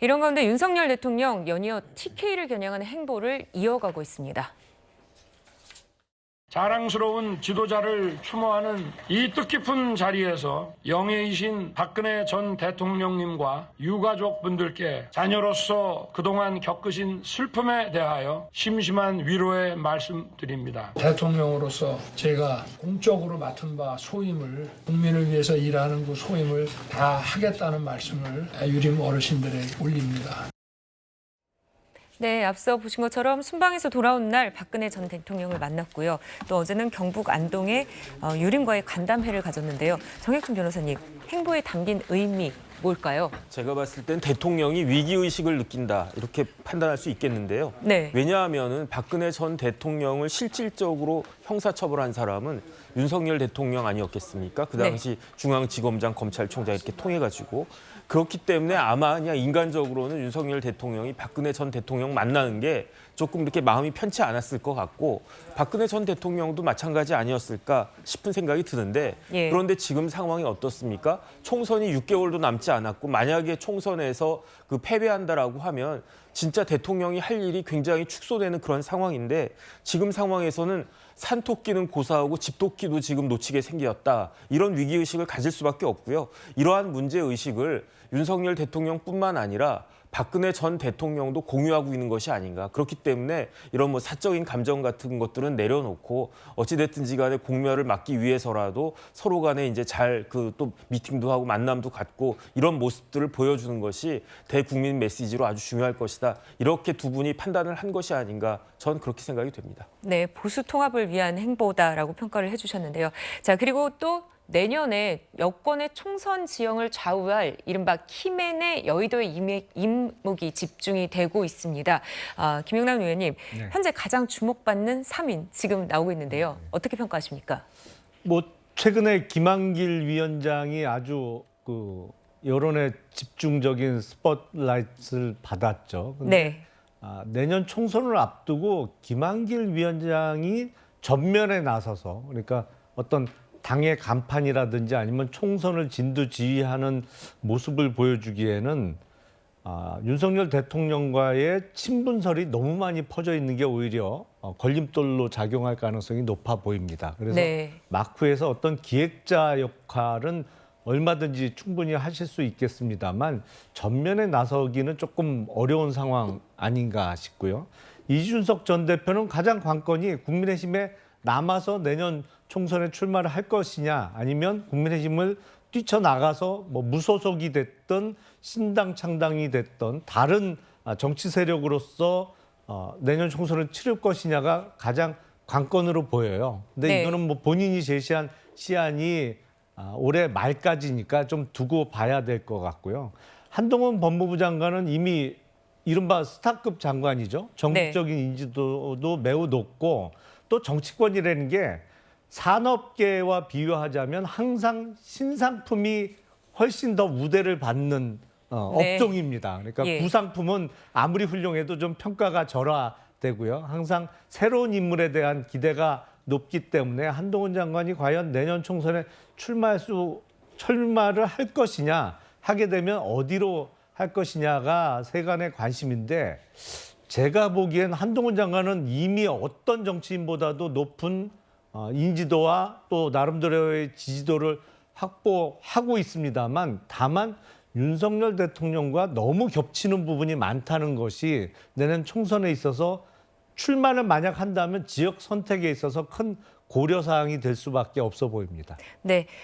이런 가운데 윤석열 대통령 연이어 TK를 겨냥하는 행보를 이어가고 있습니다. 자랑스러운 지도자를 추모하는 이 뜻깊은 자리에서 영예이신 박근혜 전 대통령님과 유가족분들께 자녀로서 그동안 겪으신 슬픔에 대하여 심심한 위로의 말씀드립니다. 대통령으로서 제가 공적으로 맡은 바 소임을 국민을 위해서 일하는 그 소임을 다 하겠다는 말씀을 유림 어르신들에게 올립니다. 네, 앞서 보신 것처럼 순방에서 돌아온 날 박근혜 전 대통령을 만났고요. 또 어제는 경북 안동에 유림과의 간담회를 가졌는데요. 정혁준 변호사님, 행보에 담긴 의미 뭘까요? 제가 봤을 땐 대통령이 위기의식을 느낀다 이렇게 판단할 수 있겠는데요. 네. 왜냐하면 박근혜 전 대통령을 실질적으로 형사처벌한 사람은 윤석열 대통령 아니었겠습니까? 그 당시 중앙지검장 검찰총장 이렇게 통해가지고 그렇기 때문에 아마 그냥 인간적으로는 윤석열 대통령이 박근혜 전 대통령 만나는 게 조금 이렇게 마음이 편치 않았을 것 같고 박근혜 전 대통령도 마찬가지 아니었을까 싶은 생각이 드는데 그런데 지금 상황이 어떻습니까? 총선이 6개월도 남지 않았고 만약에 총선에서 그 패배한다라고 하면 진짜 대통령이 할 일이 굉장히 축소되는 그런 상황인데 지금 상황에서는 산토끼는 고사하고 집토끼도 지금 놓치게 생겼다. 이런 위기의식을 가질 수밖에 없고요. 이러한 문제의식을 윤석열 대통령뿐만 아니라 박근혜 전 대통령도 공유하고 있는 것이 아닌가. 그렇기 때문에 이런 뭐 사적인 감정 같은 것들은 내려놓고 어찌됐든지 간에 공멸을 막기 위해서라도 서로 간에 이제 잘 그 또 미팅도 하고 만남도 갖고 이런 모습들을 보여주는 것이 대국민 메시지로 아주 중요할 것이다. 이렇게 두 분이 판단을 한 것이 아닌가. 전 그렇게 생각이 됩니다. 네, 보수 통합을 위한 행보다라고 평가를 해주셨는데요. 자, 그리고 또 내년에 여권의 총선 지형을 좌우할 이른바 키맨의 여의도의 임묵이 집중이 되고 있습니다. 김영남 의원님, 현재 가장 주목받는 3인 지금 나오고 있는데요. 어떻게 평가하십니까? 뭐 최근에 김한길 위원장이 아주 그 여론의 집중적인 스포트라이트를 받았죠. 근데 내년 총선을 앞두고 김한길 위원장이 전면에 나서서 그러니까 어떤 당의 간판이라든지 아니면 총선을 진두지휘하는 모습을 보여주기에는 윤석열 대통령과의 친분설이 너무 많이 퍼져 있는 게 오히려 걸림돌로 작용할 가능성이 높아 보입니다. 그래서 마쿠에서 어떤 기획자 역할은 얼마든지 충분히 하실 수 있겠습니다만 전면에 나서기는 조금 어려운 상황 아닌가 싶고요. 이준석 전 대표는 가장 관건이 국민의힘에 남아서 내년 총선에 출마를 할 것이냐 아니면 국민의힘을 뛰쳐나가서 뭐 무소속이 됐든 신당 창당이 됐든 다른 정치 세력으로서 내년 총선을 치를 것이냐가 가장 관건으로 보여요. 근데 이거는 뭐 본인이 제시한 시한이 올해 말까지니까 좀 두고 봐야 될 것 같고요. 한동훈 법무부 장관은 이미 이른바 스타급 장관이죠. 전국적인 인지도도 매우 높고 또 정치권이라는 게 산업계와 비교하자면 항상 신상품이 훨씬 더 우대를 받는 업종입니다. 그러니까 구상품은 아무리 훌륭해도 좀 평가가 절하되고요. 항상 새로운 인물에 대한 기대가 높기 때문에 한동훈 장관이 과연 내년 총선에 출마를 할 것이냐, 하게 되면 어디로 할 것이냐가 세간의 관심인데 제가 보기엔 한동훈 장관은 이미 어떤 정치인보다도 높은 인지도와 또 나름대로의 지지도를 확보하고 있습니다만 다만 윤석열 대통령과 너무 겹치는 부분이 많다는 것이 내년 총선에 있어서 출마를 만약 한다면 지역 선택에 있어서 큰 고려사항이 될 수밖에 없어 보입니다. 네.